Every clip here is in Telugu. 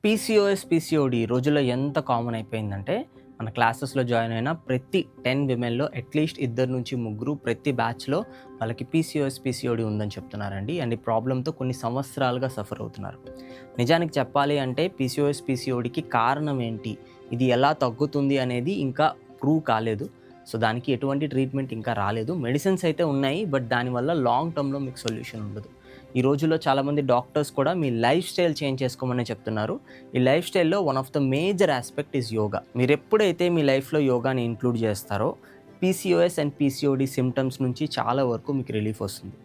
పీసీఓడి ఈ రోజుల్లో ఎంత కామన్ అయిపోయిందంటే, మన క్లాసెస్‌లో జాయిన్ అయిన ప్రతి 10 విమెన్‌లో అట్‌లీస్ట్ ఇద్దరు నుంచి ముగ్గురు ప్రతి బ్యాచ్‌లో వాళ్ళకి పీసీఓడి ఉందని చెప్తున్నారండి. అండ్ ఈ ప్రాబ్లమ్‌తో కొన్ని సంవత్సరాలుగా సఫర్ అవుతున్నారు. నిజానికి చెప్పాలి అంటే పీసీఓడికి కారణం ఏంటి? ఇది ఎలా తగ్గుతుంది అనేది ఇంకా ప్రూవ్ కాలేదు. సో, దానికి ఎటువంటి ట్రీట్మెంట్ ఇంకా రాలేదు. మెడిసిన్స్ అయితే ఉన్నాయి. బట్ దానివల్ల లాంగ్ టర్మ్‌లో మీకు సొల్యూషన్ ఉండదు. ఈ రోజుల్లో చాలామంది డాక్టర్స్ కూడా మీ లైఫ్ స్టైల్ చేంజ్ చేసుకోమని చెప్తున్నారు. ఈ లైఫ్ స్టైల్‌లో one of the major aspect is yoga. మీరెప్పుడైతే మీ లైఫ్‌లో యోగాని ఇంక్లూడ్ చేస్తారో పీసీఓఎస్ అండ్ పీసీఓడి సింప్టమ్స్ నుంచి చాలా వరకు మీకు రిలీఫ్ వస్తుంది.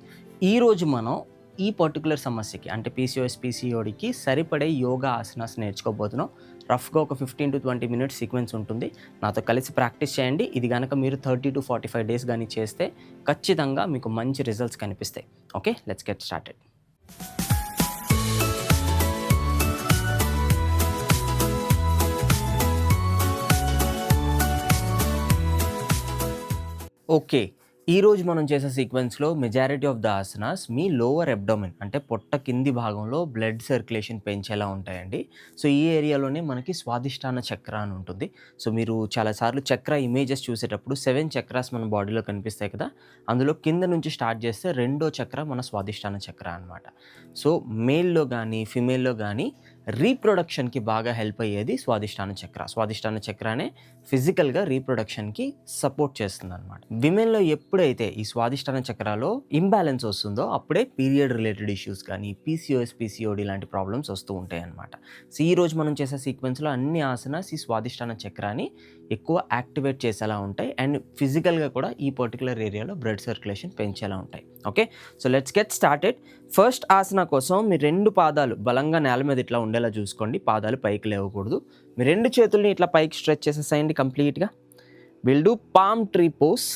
ఈరోజు మనం ఈ పర్టిక్యులర్ సమస్యకి అంటే పీసీఓడికి సరిపడే యోగా ఆసనాస్ నేర్చుకోబోతున్నాం. రఫ్‌గా ఒక 15-20 మినిట్స్ సీక్వెన్స్ ఉంటుంది. నాతో కలిసి ప్రాక్టీస్ చేయండి. ఇది గనక మీరు 30-45 డేస్ గాని చేస్తే ఖచ్చితంగా మీకు మంచి రిజల్ట్స్ కనిపిస్తాయి. Okay, let's get started. Okay, ఈరోజు మనం చేసే సీక్వెన్స్లో మెజారిటీ ఆఫ్ ద ఆసనాస్ మీ లోవర్ అబ్డోమెన్ అంటే పొట్ట కింది భాగంలో బ్లడ్ సర్క్యులేషన్ పెంచేలా ఉంటాయండి. సో ఈ ఏరియాలోనే మనకి స్వాదిష్టాన చక్ర అని ఉంటుంది. సో మీరు చాలాసార్లు చక్ర ఇమేజెస్ చూసేటప్పుడు 7 చక్రాస్ మన బాడీలో కనిపిస్తాయి కదా, అందులో కింద నుంచి స్టార్ట్ చేస్తే రెండో చక్ర మన స్వాదిష్టాన చక్ర అనమాట. సో మేల్లో కానీ ఫిమేల్లో కానీ రీప్రొడక్షన్కి బాగా హెల్ప్ అయ్యేది స్వాదిష్టాన చక్ర. స్వాదిష్టాన చక్రనే ఫిజికల్గా రీప్రొడక్షన్కి సపోర్ట్ చేస్తుంది అనమాట. విమెన్లో ఎప్పుడైతే ఈ స్వాదిష్టాన చక్రాలో ఇంబ్యాలెన్స్ వస్తుందో అప్పుడే పీరియడ్ రిలేటెడ్ ఇష్యూస్ కానీ పీసీఓడి లాంటి ప్రాబ్లమ్స్ వస్తూ ఉంటాయి అనమాట. సో ఈరోజు మనం చేసే సీక్వెన్స్లో అన్ని ఆసనాస్ ఈ స్వాదిష్టాన చక్రాన్ని ఎక్కువ యాక్టివేట్ చేసేలా ఉంటాయి అండ్ ఫిజికల్గా కూడా ఈ పర్టికులర్ ఏరియాలో బ్లడ్ సర్క్యులేషన్ పెంచేలా ఉంటాయి. Okay, so let's get started. First asana కోసం మీ 2 పాదాలు బలంగా నేల మీద ఇట్లా ఉండేలా చూసుకోండి. పాదాలు పైకి లేవకూడదు. మీ 2 చేతుల్ని ఇట్లా పైకి స్ట్రెచ్ చేసేసేయండి కంప్లీట్గా. విల్ డూ పామ్ ట్రీ పోస్.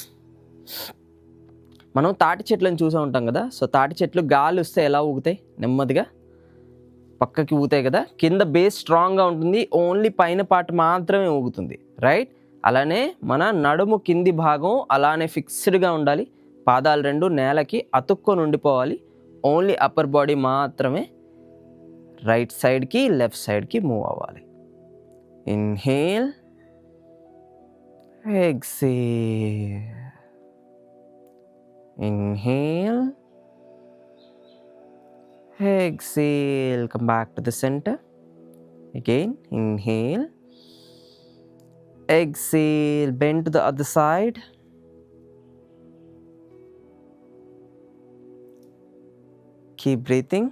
మనం తాటి చెట్లను చూసే ఉంటాం కదా, సో తాటి చెట్లు గాలి వస్తే ఎలా ఊగుతాయి, నెమ్మదిగా పక్కకి ఊగుతాయి కదా. కింద బేస్ స్ట్రాంగ్గా ఉంటుంది, ఓన్లీ పైన పార్ట్ మాత్రమే ఊగుతుంది, రైట్? అలానే మన నడుము కింది భాగం అలానే ఫిక్స్డ్గా ఉండాలి. పాదాలు 2 నేలకి అతుక్కొని ఉండిపోవాలి. ఓన్లీ అప్పర్ బాడీ మాత్రమే రైట్ సైడ్కి లెఫ్ట్ సైడ్కి మూవ్ అవ్వాలి. Inhale, exhale, inhale, exhale, come back to the center. Again, inhale, exhale, bend to the other side. Keep breathing.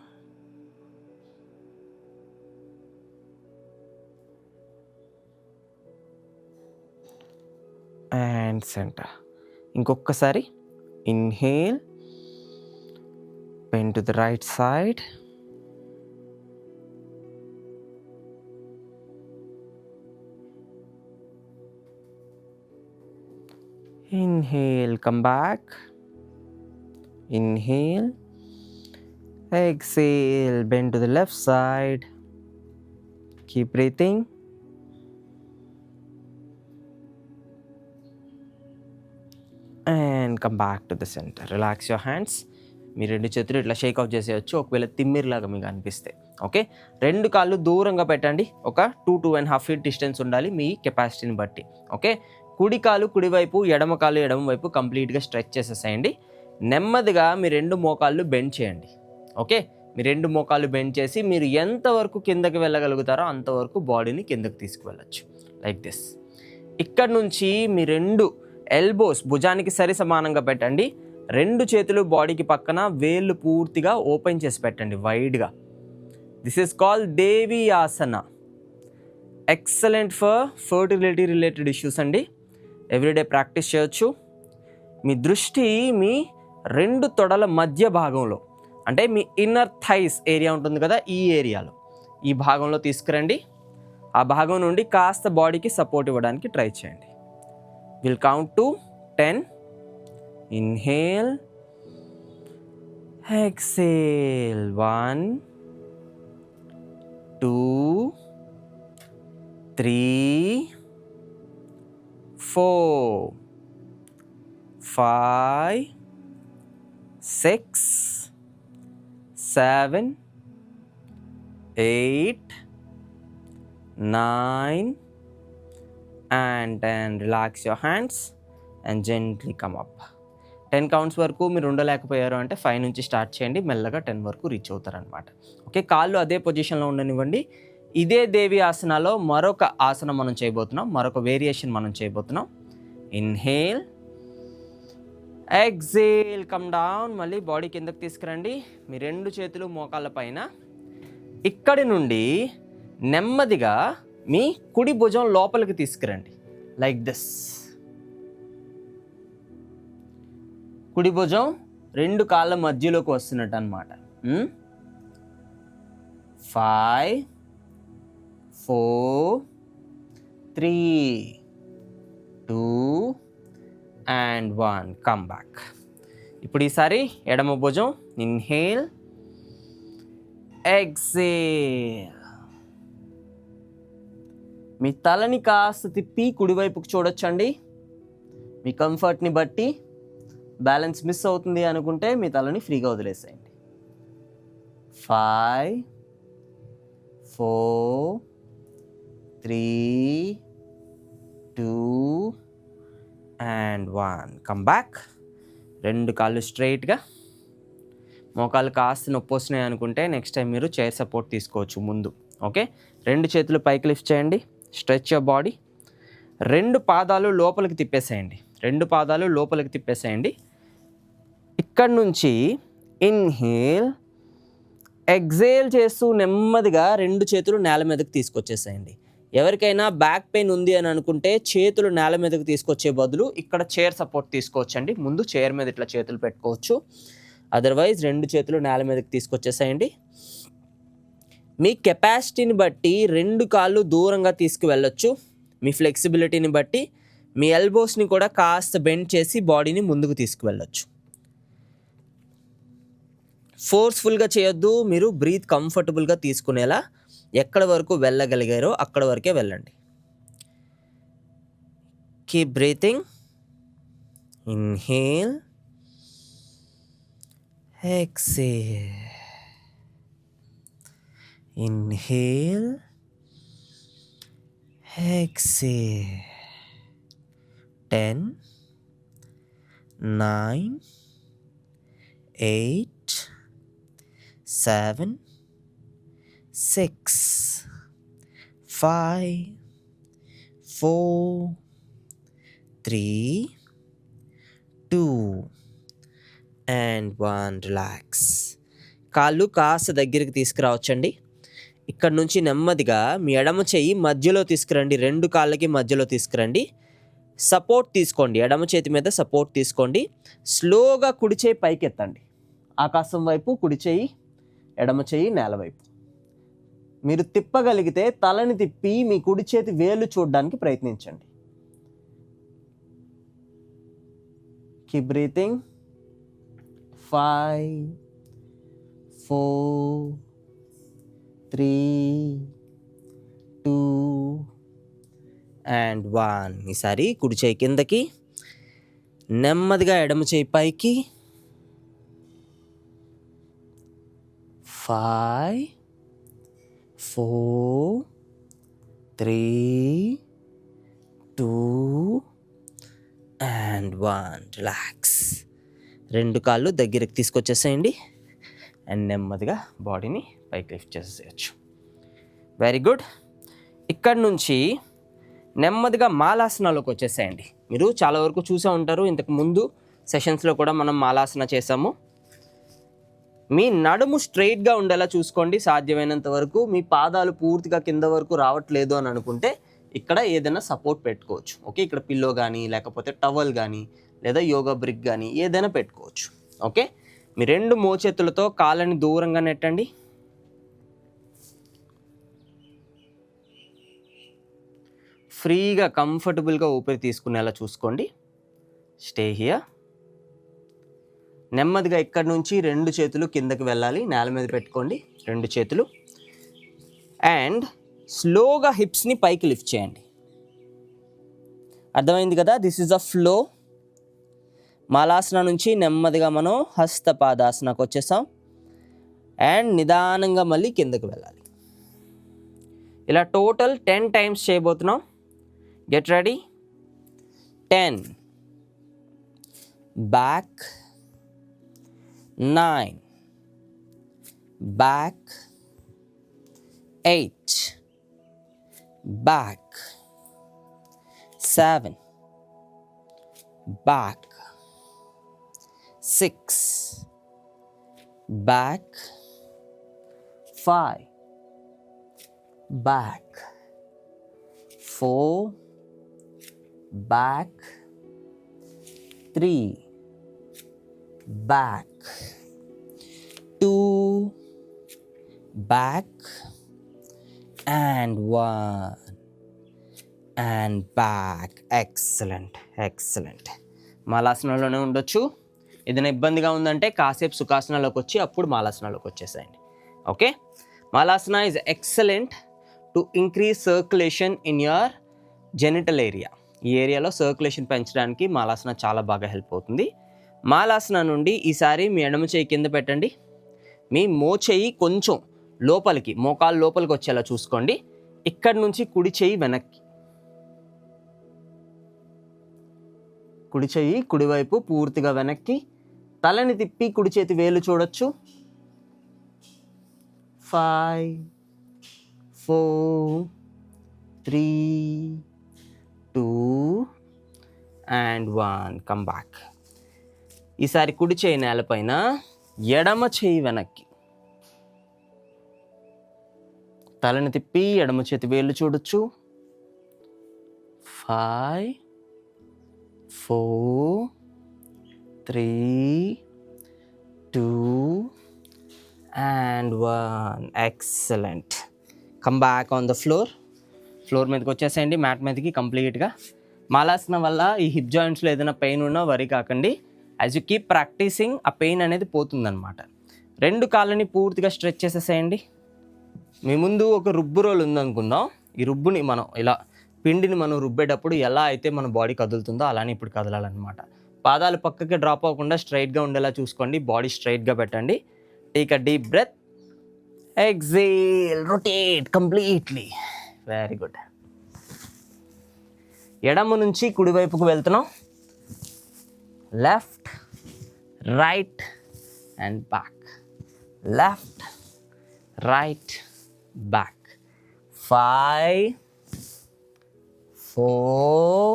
And center. ఇంకొకసారి inhale, bend to the right side. Inhale, come back. Inhale, exhale, bend to the left side. Keep breathing. And come back to the center. Relax your hands. మీ 2 చేతులు ఇట్లా షేక్ ఆఫ్ చేసేయచ్చు ఒకవేళ తిమ్మిరిలాగా మీకు అనిపిస్తే. ఓకే, 2 కాళ్ళు దూరంగా పెట్టండి. ఒక 2.5 feet డిస్టెన్స్ ఉండాలి మీ కెపాసిటీని బట్టి. ఓకే, కుడి కాలు కుడివైపు, ఎడమ కాలు ఎడమ వైపు కంప్లీట్గా స్ట్రెచ్ చేసేసేయండి. నెమ్మదిగా మీ 2 మోకాళ్ళు బెండ్ చేయండి. ఓకే, మీ 2 మోకాళ్ళు బెండ్ చేసి మీరు ఎంతవరకు కిందకి వెళ్ళగలుగుతారో అంతవరకు బాడీని కిందకి తీసుకువెళ్ళచ్చు, లైక్ దిస్. ఇక్కడ నుంచి మీ 2 ఎల్బోస్ భుజానికి సరి సమానంగా పెట్టండి. 2 చేతులు బాడీకి పక్కన, వేళ్ళు పూర్తిగా ఓపెన్ చేసి పెట్టండి వైడ్గా. This is called Devi Haasan. Excellent for fertility related issues అండి. ఎవ్రీడే ప్రాక్టీస్ చేయొచ్చు. మీ దృష్టి మీ 2 తొడల మధ్య భాగంలో అంటే మీ ఇన్నర్ థైస్ ఏరియా ఉంటుంది కదా, ఈ ఏరియాలో ఈ భాగంలో తీసుకురండి. ఆ భాగం నుండి కాస్త బాడీకి సపోర్ట్ ఇవ్వడానికి ట్రై చేయండి. Will count to 10. Inhale, exhale. 1, 2, 3, 4, 5, 6, 7, 8, 9 and 10. Relax your hands and gently come up. 10 counts వరకు మీరు ఉండలేకపోయారు అంటే 5 నుంచి స్టార్ట్ చేయండి, మెల్లగా 10 వరకు రీచ్ అవుతారనమాట. ఓకే, కాళ్ళు అదే పొజిషన్లో ఉండనివ్వండి. ఇదే దేవి ఆసనాలో మరొక ఆసనం మనం చేయబోతున్నాం, మరొక వేరియేషన్ మనం చేయబోతున్నాం. Inhale, exhale, come down. మళ్ళీ బాడీ కిందకి తీసుకురండి. మీ 2 చేతులు మోకాళ్ళ పైన. ఇక్కడి నుండి నెమ్మదిగా మీ కుడి భుజం లోపలికి తీసుకురండి, లైక్ దిస్. కుడి భుజం 2 కాళ్ళ మధ్యలోకి వస్తున్నట్టు అనమాట. 5 4 3 2 and 1. Come back. ఇప్పుడు ఈసారి ఎడమ భుజం. Inhale, exhale. మీ తలని కాస్త తిప్పి కుడివైపుకి చూడొచ్చండి. మీ కంఫర్ట్ని బట్టి. బ్యాలెన్స్ మిస్ అవుతుంది అనుకుంటే మీ తలని ఫ్రీగా వదిలేసేయండి. 5 4 3 2 and 1. Come back. 2 కాళ్ళు స్ట్రైట్గా. మోకాళ్ళు కాస్త నొప్పి వస్తున్నాయి అనుకుంటే నెక్స్ట్ టైం మీరు చైర్ సపోర్ట్ తీసుకోవచ్చు ముందు. ఓకే, 2 చేతులు పైకి లిఫ్ట్ చేయండి. Stretch your body. 2 పాదాలు లోపలికి తిప్పేసేయండి. 2 పాదాలు లోపలికి తిప్పేసేయండి. ఇక్కడి నుంచి ఇన్హేల్, ఎక్సేల్ చేస్తూ నెమ్మదిగా 2 చేతులు నేల మీదకి తీసుకొచ్చేసేయండి. ఎవరికైనా బ్యాక్ పెయిన్ ఉంది అని అనుకుంటే చేతులు నేల మీదకి తీసుకొచ్చే బదులు ఇక్కడ చైర్ సపోర్ట్ తీసుకోవచ్చండి. ముందు చైర్ మీద ఇట్లా చేతులు పెట్టుకోవచ్చు. అదర్వైజ్ 2 చేతులు నేల మీదకి తీసుకొచ్చేసేయండి. మీ కెపాసిటీని బట్టి 2 కాళ్ళు దూరంగా తీసుకువెళ్ళొచ్చు. మీ ఫ్లెక్సిబిలిటీని బట్టి మీ ఎల్బోస్ని కూడా కాస్త బెండ్ చేసి బాడీని ముందుకు తీసుకువెళ్ళొచ్చు. ఫోర్స్ఫుల్గా చేయొద్దు. మీరు బ్రీత్ కంఫర్టబుల్గా తీసుకునేలా ఎక్కడ వరకు వెళ్ళగలిగారో అక్కడ వరకే వెళ్ళండి. Keep breathing. Inhale, exhale. Inhale, exhale. 10 9 8 7 6 5 4 3 2 and 1. Relax. కాళ్ళు కాస్త దగ్గరికి తీసుకురావచ్చండి. ఇక్కడ నుంచి నెమ్మదిగా మీ ఎడమ చెయ్యి మధ్యలో తీసుకురండి. 2 కాళ్ళకి మధ్యలో తీసుకురండి. సపోర్ట్ తీసుకోండి. ఎడమ చేతి మీద సపోర్ట్ తీసుకోండి. స్లోగా కుడి చేయి పైకి ఎత్తండి. ఆకాశం వైపు కుడి చేయి, ఎడమ చేయి నేల వైపు. మీరు తిప్పగలిగితే తలని తిప్పి మీ కుడి చేతి వేలు చూడడానికి ప్రయత్నించండి. Keep breathing. 5 4 3 2 and 1. ఈసారి కుడి చేయి కిందకి, నెమ్మదిగా ఎడమ చేయి పైకి. 5 4 3 2 and 1. రిలాక్స్. 2 కాళ్ళు దగ్గరికి తీసుకొచ్చేసేయండి అండ్ నెమ్మదిగా బాడీని పైకి లిఫ్ట్ చేసేయచ్చు. Very good. ఇక్కడ నుంచి నెమ్మదిగా మాలాసనాలోకి వచ్చేసేయండి. మీరు చాలా వరకు చూసే ఉంటారు, ఇంతకు ముందు సెషన్స్లో కూడా మనం మాలాసన చేసాము. మీ నడుము స్ట్రైట్గా ఉండేలా చూసుకోండి సాధ్యమైనంత వరకు. మీ పాదాలు పూర్తిగా కింద వరకు రావట్లేదు అని అనుకుంటే ఇక్కడ ఏదైనా సపోర్ట్ పెట్టుకోవచ్చు. ఓకే, ఇక్కడ పిల్లో కానీ లేకపోతే టవల్ కానీ లేదా యోగా బ్రిక్ కానీ ఏదైనా పెట్టుకోవచ్చు. ఓకే, మీ 2 మోచేతులతో కాళ్ళని దూరంగా నెట్టండి. ఫ్రీగా కంఫర్టబుల్గా ఊపిరి తీసుకునేలా చూసుకోండి. Stay here. నెమ్మదిగా ఇక్కడ నుంచి 2 చేతులు కిందకి వెళ్ళాలి. నేల మీద పెట్టుకోండి 2 చేతులు. అండ్ స్లోగా హిప్స్ని పైకి లిఫ్ట్ చేయండి. అర్థమైంది కదా? This is a flow. Malasana నుంచి నెమ్మదిగా మనం హస్తపాదాసనకు వచ్చేసాం. అండ్ నిదానంగా మళ్ళీ కిందకి వెళ్ళాలి. ఇలా టోటల్ 10 టైమ్స్ చేయబోతున్నాం. Get ready. 10, back, 9, back, 8, back, 7, back, 6, back, 5, back, 4, back, 3, back, 2, back, and 1 and back. Excellent. మాలాసనంలోనే ఉండొచ్చు. ఏదైనా ఇబ్బందిగా ఉందంటే కాసేపు సుఖాసనాలోకి వచ్చి అప్పుడు మాలాసనాలోకి వచ్చేసేయండి. Okay, malasana is excellent to increase circulation in your genital area. ఈ ఏరియాలో సర్క్యులేషన్ పెంచడానికి మాలాసన చాలా బాగా హెల్ప్ అవుతుంది. మాలాసన నుండి ఈసారి మీ ఎడమ చేయి కింద పెట్టండి. మీ మోచేయి కొంచెం లోపలికి, మోకాలు లోపలికి వచ్చేలా చూసుకోండి. ఇక్కడి నుంచి కుడి చేయి వెనక్కి, కుడి చేయి కుడివైపు పూర్తిగా వెనక్కి, తలని తిప్పి కుడి చేతి వేలు చూడొచ్చు. 5, 4, 3, 2 and 1. Come back. ఈసారి కుడి చేయి నేలపైన, ఎడమ చేయి వెనక్కి, తలని తిప్పి ఎడమ చేతి వేలు చూడొచ్చు. 5, 4, 3, 2 and 1. Excellent. Come back on the floor మీదకి వచ్చేసేయండి, మ్యాట్ మీదకి కంప్లీట్గా. మాలాసనం వల్ల ఈ హిప్ జాయింట్స్లో ఏదైనా పెయిన్ ఉన్నా వరి కాకండి. యాజ్ యూ కీప్ ప్రాక్టీసింగ్ ఆ పెయిన్ అనేది పోతుందన్నమాట. 2 కాళ్ళని పూర్తిగా స్ట్రెచ్ చేసేసేయండి. మీ ముందు ఒక రుబ్బు రోల్ ఉందనుకుందాం. ఈ రుబ్బుని మనం ఇలా, పిండిని మనం రుబ్బేటప్పుడు ఎలా అయితే మన బాడీ కదులుతుందో అలానే ఇప్పుడు కదలాలన్నమాట. పాదాలు పక్కకి డ్రాప్ అవ్వకుండా స్ట్రైట్గా ఉండేలా చూసుకోండి. బాడీ స్ట్రైట్గా పెట్టండి. Take a deep breath, exhale, rotate completely. Very good. ఎడమ నుంచి కుడివైపుకు వెళ్తున్నాం. Left, right and back, left, right, back. 5, 4,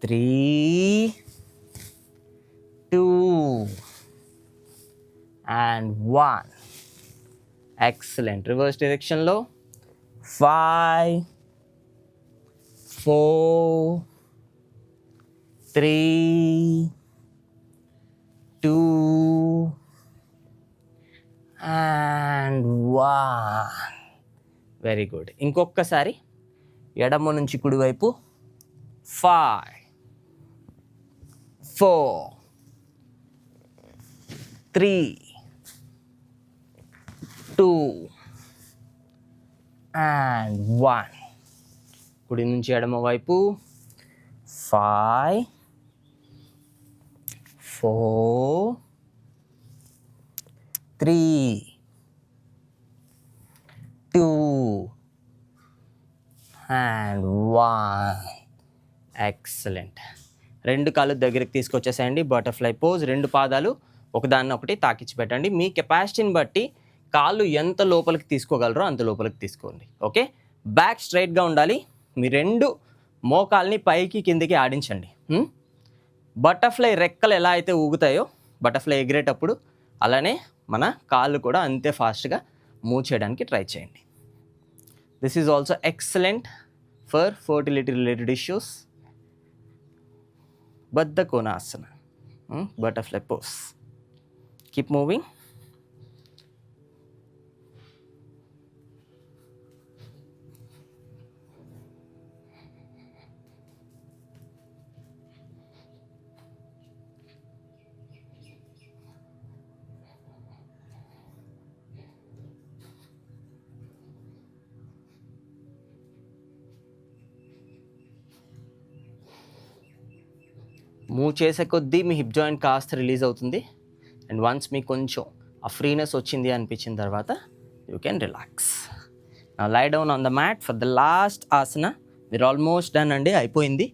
3, 2 and 1. Excellent. Reverse డైరెక్షన్లో 5, 4, 3, 2 and 1. Very good. ఇంకొకసారి ఎడమ నుంచి కుడివైపు. 5, 4, 3, 2 and 1. కుడి నుంచి ఎడమ వైపు. 5, 4, 3, 2 and 1. ఎక్సలెంట్. 2 కాళ్ళు దగ్గరికి తీసుకొచ్చేసేయండి. Butterfly pose. 2 పాదాలు ఒకదాన్ని ఒకటి తాకిచ్చి పెట్టండి. మీ కెపాసిటీని బట్టి కాళ్ళు ఎంత లోపలికి తీసుకోగలరో అంత లోపలికి తీసుకోండి. ఓకే, బ్యాక్ స్ట్రైట్గా ఉండాలి. మీ 2 మోకాల్ని పైకి కిందికి ఆడించండి. బటర్ఫ్లై రెక్కలు ఎలా అయితే ఊగుతాయో బటర్ఫ్లై ఎగిరేటప్పుడు, అలానే మన కాళ్ళు కూడా అంతే ఫాస్ట్గా మూవ్ చేయడానికి ట్రై చేయండి. This is also excellent for fertility related issues. Baddha konasana, butterfly pose. Keep moving. Move చేసే కొద్దీ మీ హిప్ జాయింట్ కాస్త రిలీజ్ అవుతుంది. అండ్ వన్స్ మీకు కొంచెం ఆ ఫ్రీనెస్ వచ్చింది అనిపించిన తర్వాత you can relax. Lie down on the mat for the last asana. మీరు ఆల్మోస్ట్ డన్ అండి, అయిపోయింది.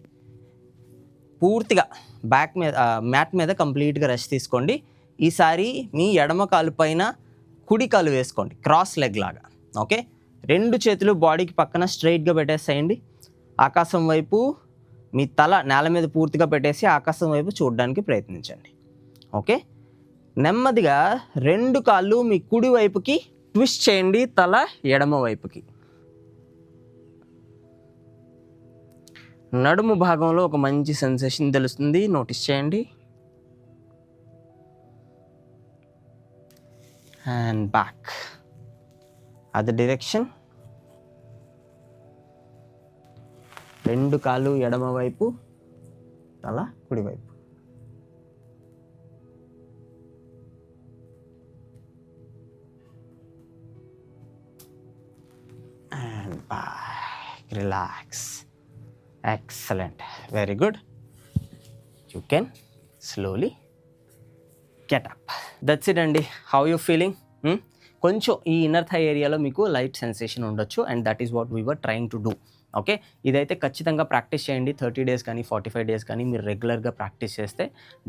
పూర్తిగా బ్యాక్ మీద మ్యాట్ మీద కంప్లీట్గా రెస్ట్ తీసుకోండి. ఈసారి మీ ఎడమ కాలు పైన కుడి కాలు వేసుకోండి, క్రాస్ లెగ్ లాగా. ఓకే, 2 చేతులు బాడీకి పక్కన స్ట్రైట్గా పెట్టేసేయండి. ఆకాశం వైపు మీ తల నేల మీద పూర్తిగా పెట్టేసి ఆకాశం వైపు చూడడానికి ప్రయత్నించండి. ఓకే, నెమ్మదిగా 2 కాళ్ళు మీ కుడి వైపుకి ట్విస్ట్ చేయండి, తల ఎడమ వైపుకి. నడుము భాగంలో ఒక మంచి సెన్సేషన్ తెలుస్తుంది, నోటీస్ చేయండి. And back other direction. 2 కాళ్ళు ఎడమ వైపు, తల కుడివైపు. And back, relax. Excellent, very good. You can slowly get up. That's it అండి. How you feeling? కొంచెం ఈ ఇన్నర్ థై ఏరియాలో మీకు లైట్ సెన్సేషన్ ఉండొచ్చు, and that is what we were trying to do. Okay, ఇదైతే ఖచ్చితంగా ప్రాక్టీస్ చేయండి. 30 days కానీ 45 days కానీ మీరు రెగ్యులర్గా ప్రాక్టీస్ చేస్తే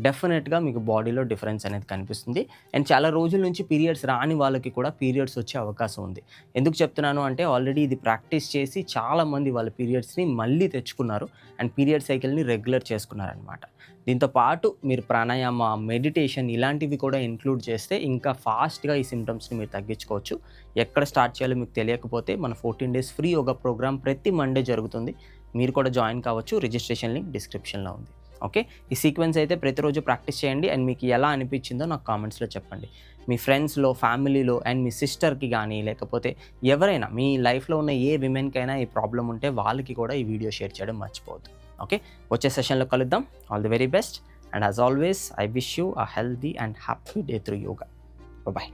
డెఫినెట్గా మీకు బాడీలో డిఫరెన్స్ అనేది కనిపిస్తుంది. అండ్ చాలా రోజుల నుంచి పీరియడ్స్ రాని వాళ్ళకి కూడా పీరియడ్స్ వచ్చే అవకాశం ఉంది. ఎందుకు చెప్తున్నాను అంటే ఆల్రెడీ ఇది ప్రాక్టీస్ చేసి చాలామంది వాళ్ళ పీరియడ్స్ని మళ్ళీ తెచ్చుకున్నారు అండ్ పీరియడ్ సైకిల్ని రెగ్యులర్ చేసుకున్నారనమాట. దీంతో పాటు మీరు ప్రాణాయామ, మెడిటేషన్ ఇలాంటివి కూడా ఇంక్లూడ్ చేస్తే ఇంకా ఫాస్ట్గా ఈ సిమ్టమ్స్ని మీరు తగ్గించుకోవచ్చు. ఎక్కడ స్టార్ట్ చేయాలో మీకు తెలియకపోతే మన 14 days ఫ్రీ యోగా ప్రోగ్రామ్ ప్రతి మండే జరుగుతుంది. మీరు కూడా జాయిన్ కావచ్చు. రిజిస్ట్రేషన్ లింక్ డిస్క్రిప్షన్లో ఉంది. ఓకే, ఈ సీక్వెన్స్ అయితే ప్రతిరోజు ప్రాక్టీస్ చేయండి అండ్ మీకు ఎలా అనిపించిందో నాకు కామెంట్స్లో చెప్పండి. మీ ఫ్రెండ్స్లో, ఫ్యామిలీలో అండ్ మీ సిస్టర్కి కానీ లేకపోతే ఎవరైనా మీ లైఫ్లో ఉన్న ఏ విమెన్కైనా ఈ ప్రాబ్లం ఉంటే వాళ్ళకి కూడా ఈ వీడియో షేర్ చేయడం మర్చిపోవద్దు. ఓకే, వచ్చే సెషన్లో కలుద్దాం. All the very best, and as always I wish you a healthy and happy day through yoga. Bye.